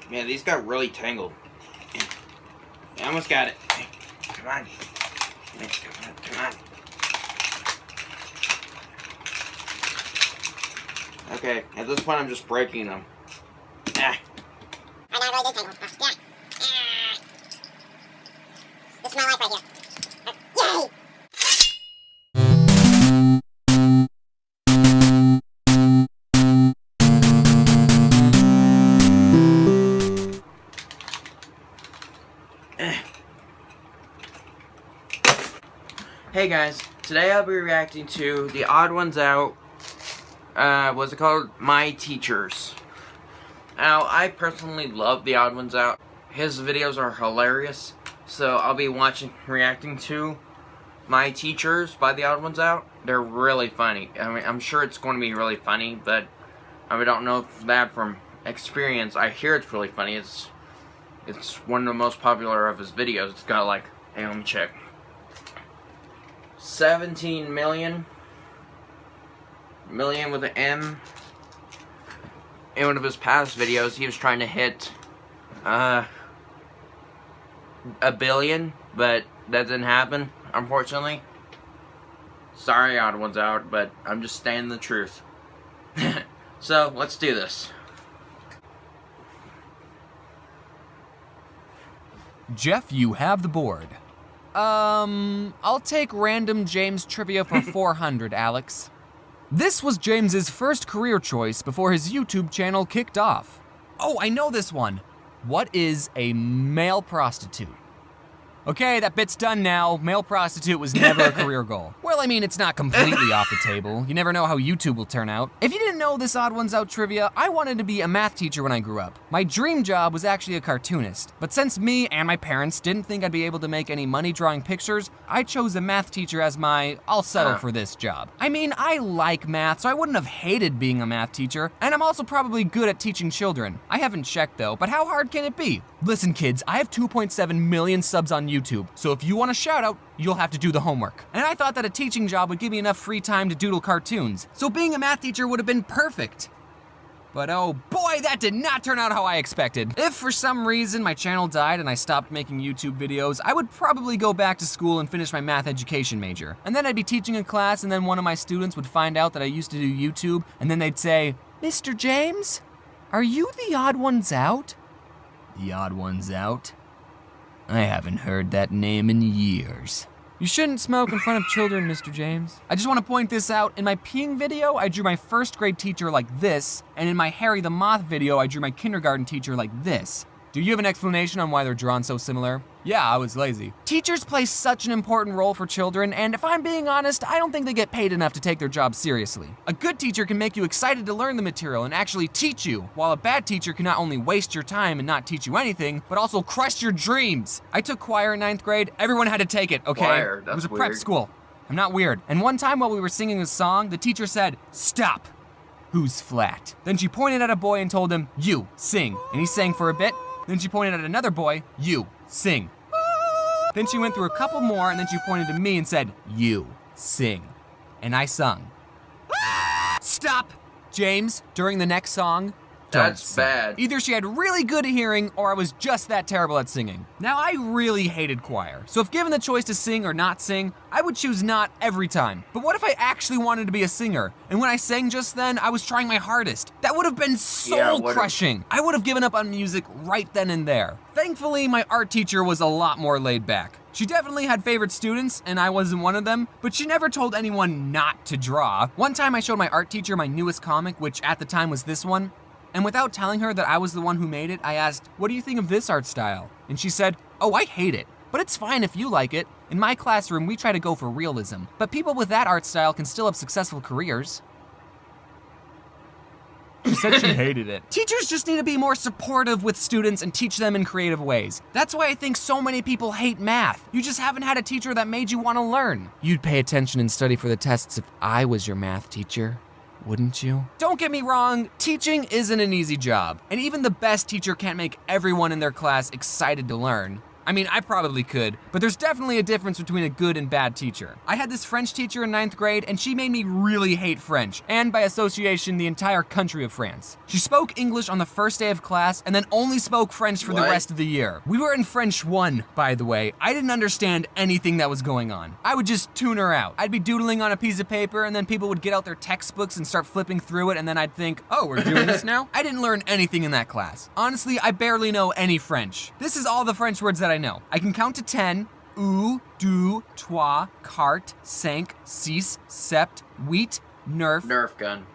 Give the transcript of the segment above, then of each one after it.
Man, these got really tangled. I almost got it. Come on. Come on. Okay, at this point I'm just breaking them. Ah. I know, really did tangle. Yeah. This is my life right here. Yay! Hey guys, today I'll be reacting to the Theodd1sout, what's it called? My Teachers. Now, I personally love the Theodd1sout. His videos are hilarious, so I'll be reacting to My Teachers by the Theodd1sout. They're really funny. I mean, I'm sure it's going to be really funny, but I don't know that from experience. I hear it's really funny. It's one of the most popular of his videos. It's got like, hey, let me check. 17 million with an M. In one of his past videos, he was trying to hit a billion, but that didn't happen, unfortunately. Sorry, Theodd1sout, but I'm just saying the truth. So, let's do this. Jeff, you have the board. I'll take random James trivia for 400, Alex. This was James's first career choice before his YouTube channel kicked off. Oh, I know this one. What is a male prostitute? Okay, that bit's done now. Male prostitute was never a career goal. Well, I mean, it's not completely off the table. You never know how YouTube will turn out. If you didn't know this Theodd1sout trivia, I wanted to be a math teacher when I grew up. My dream job was actually a cartoonist. But since me and my parents didn't think I'd be able to make any money drawing pictures, I chose a math teacher as my, I'll settle for this job. I mean, I like math, so I wouldn't have hated being a math teacher, and I'm also probably good at teaching children. I haven't checked though, but how hard can it be? Listen kids, I have 2.7 million subs on YouTube, so if you want a shout out, you'll have to do the homework. And I thought that a teaching job would give me enough free time to doodle cartoons, so being a math teacher would have been perfect. But oh boy, that did not turn out how I expected. If for some reason my channel died and I stopped making YouTube videos, I would probably go back to school and finish my math education major. And then I'd be teaching a class and then one of my students would find out that I used to do YouTube, and then they'd say, Mr. James, are you the Theodd1sout? The Theodd1sout? I haven't heard that name in years. You shouldn't smoke in front of children, Mr. James. I just want to point this out. In my peeing video, I drew my first grade teacher like this, and in my Harry the Moth video, I drew my kindergarten teacher like this. Do you have an explanation on why they're drawn so similar? Yeah, I was lazy. Teachers play such an important role for children, and if I'm being honest, I don't think they get paid enough to take their job seriously. A good teacher can make you excited to learn the material and actually teach you, while a bad teacher can not only waste your time and not teach you anything, but also crush your dreams. I took choir in 9th grade. Everyone had to take it, okay? Choir, that's it was a weird. prep school. I'm not weird. And one time while we were singing a song, the teacher said, "Stop. Who's flat?" Then she pointed at a boy and told him, "You, sing." And he sang for a bit. Then she pointed at another boy, "You, sing." Then she went through a couple more, and then she pointed to me and said, "You, sing." And I sung. Stop, James, during the next song. That's bad. Either she had really good hearing, or I was just that terrible at singing. Now, I really hated choir, so if given the choice to sing or not sing, I would choose not every time. But what if I actually wanted to be a singer? And when I sang just then, I was trying my hardest. That would have been soul-crushing. I would have given up on music right then and there. Thankfully, my art teacher was a lot more laid back. She definitely had favorite students, and I wasn't one of them, but she never told anyone not to draw. One time I showed my art teacher my newest comic, which at the time was this one. And without telling her that I was the one who made it, I asked, "What do you think of this art style?" And she said, "Oh, I hate it, but it's fine if you like it. In my classroom, we try to go for realism, but people with that art style can still have successful careers." She said she hated it. Teachers just need to be more supportive with students and teach them in creative ways. That's why I think so many people hate math. You just haven't had a teacher that made you want to learn. You'd pay attention and study for the tests if I was your math teacher, wouldn't you? Don't get me wrong, teaching isn't an easy job, and even the best teacher can't make everyone in their class excited to learn. I mean, I probably could, but there's definitely a difference between a good and bad teacher. I had this French teacher in 9th grade, and she made me really hate French, and by association, the entire country of France. She spoke English on the first day of class, and then only spoke French for the rest of the year. We were in French 1, by the way. I didn't understand anything that was going on. I would just tune her out. I'd be doodling on a piece of paper, and then people would get out their textbooks and start flipping through it, and then I'd think, oh, we're doing this now? I didn't learn anything in that class. Honestly, I barely know any French. This is all the French words that I know. I can count to 10. Ou, deux, trois, quatre, cinq, six, sept, huit, neuf. Nerf gun.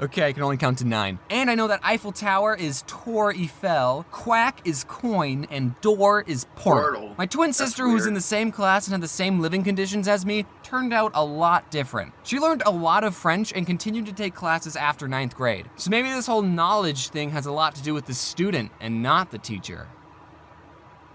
Okay, I can only count to 9. And I know that Eiffel Tower is Tour Eiffel, quack is coin, and door is portal. My twin sister, who's in the same class and had the same living conditions as me, turned out a lot different. She learned a lot of French and continued to take classes after 9th grade. So maybe this whole knowledge thing has a lot to do with the student and not the teacher.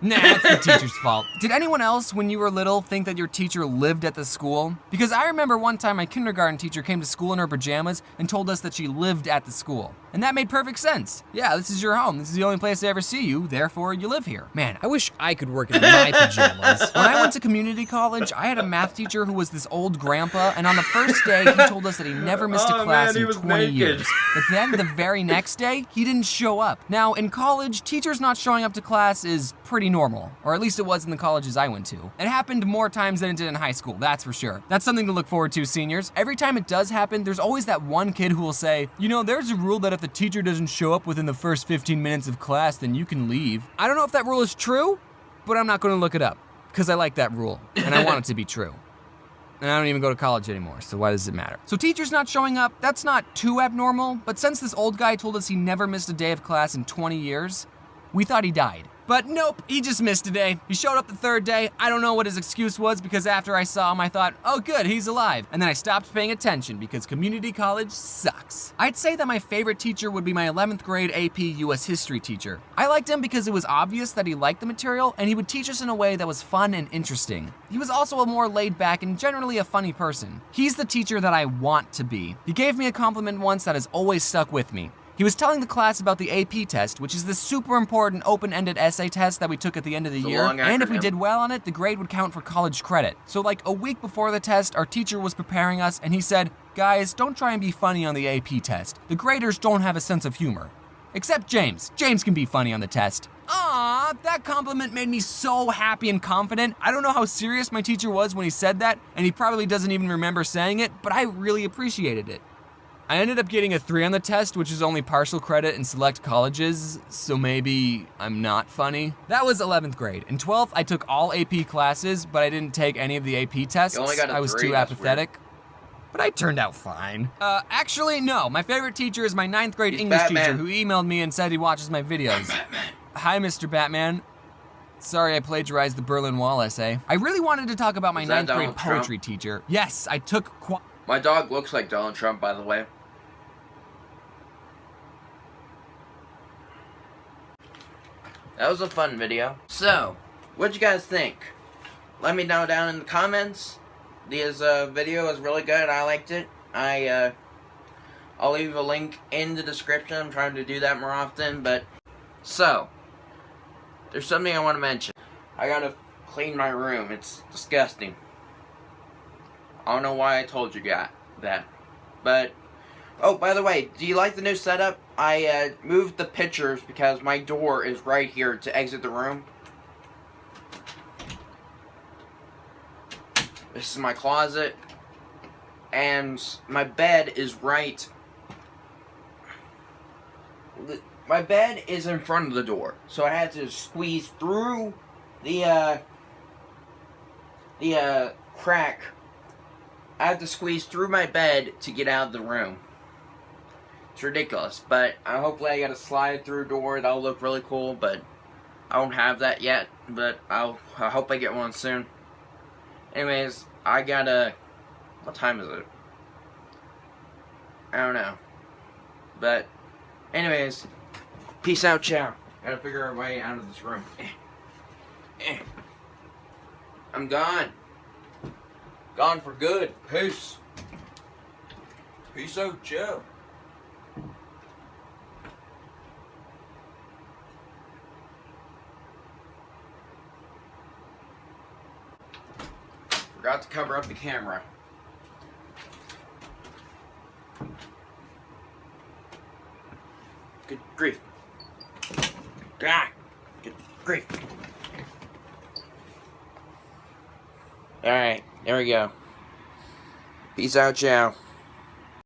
Nah, it's the teacher's fault. Did anyone else, when you were little, think that your teacher lived at the school? Because I remember one time my kindergarten teacher came to school in her pajamas and told us that she lived at the school. And that made perfect sense. Yeah, this is your home. This is the only place I ever see you, therefore you live here. Man, I wish I could work in my pajamas. When I went to community college, I had a math teacher who was this old grandpa, and on the first day, he told us that he never missed a class in 20 years. But then the very next day, he didn't show up. Now, in college, teachers not showing up to class is pretty normal, or at least it was in the colleges I went to. It happened more times than it did in high school, that's for sure. That's something to look forward to, seniors. Every time it does happen, there's always that one kid who will say, you know, there's a rule that if the teacher doesn't show up within the first 15 minutes of class, then you can leave. I don't know if that rule is true, but I'm not gonna look it up, because I like that rule, and I want it to be true. And I don't even go to college anymore, so why does it matter? So teachers not showing up, that's not too abnormal, but since this old guy told us he never missed a day of class in 20 years, we thought he died. But nope, he just missed a day. He showed up the 3rd day. I don't know what his excuse was, because after I saw him, I thought, oh good, he's alive. And then I stopped paying attention because community college sucks. I'd say that my favorite teacher would be my 11th grade AP US history teacher. I liked him because it was obvious that he liked the material, and he would teach us in a way that was fun and interesting. He was also a more laid back and generally a funny person. He's the teacher that I want to be. He gave me a compliment once that has always stuck with me. He was telling the class about the AP test, which is the super important open-ended essay test that we took at the end of the year, and if we did well on it, the grade would count for college credit. So like a week before the test, our teacher was preparing us, and he said, guys, don't try and be funny on the AP test. The graders don't have a sense of humor. Except James. James can be funny on the test. Aww, that compliment made me so happy and confident. I don't know how serious my teacher was when he said that, and he probably doesn't even remember saying it, but I really appreciated it. I ended up getting a 3 on the test, which is only partial credit in select colleges, so maybe I'm not funny. That was 11th grade. In 12th, I took all AP classes, but I didn't take any of the AP tests. You only got a 3, I was too apathetic. But I turned out fine. Actually, no. My favorite teacher is my 9th grade English teacher who emailed me and said he watches my videos. Hi, Mr. Batman. Sorry I plagiarized the Berlin Wall essay. I really wanted to talk about my 9th grade poetry teacher. Yes, I took My dog looks like Donald Trump, by the way. That was a fun video. So, what'd you guys think? Let me know down in the comments. This video was really good. I liked it. I'll leave a link in the description. I'm trying to do that more often, but... So, there's something I want to mention. I gotta clean my room. It's disgusting. I don't know why I told you guys that. But... Oh, by the way, do you like the new setup? I moved the pictures because my door is right here to exit the room. This is my closet. And my bed is right... My bed is in front of the door. So I had to squeeze through the crack. I had to squeeze through my bed to get out of the room. It's ridiculous, but hopefully I got a slide-through door. That'll look really cool, but I don't have that yet. But I hope I get one soon. Anyways, I gotta... What time is it? I don't know. But, anyways, peace out, ciao. Gotta figure a way out of this room. I'm gone. Gone for good. Peace. Peace out, ciao. cover up the camera. Good grief. Ah! Good grief. Alright, there we go. Peace out, ciao.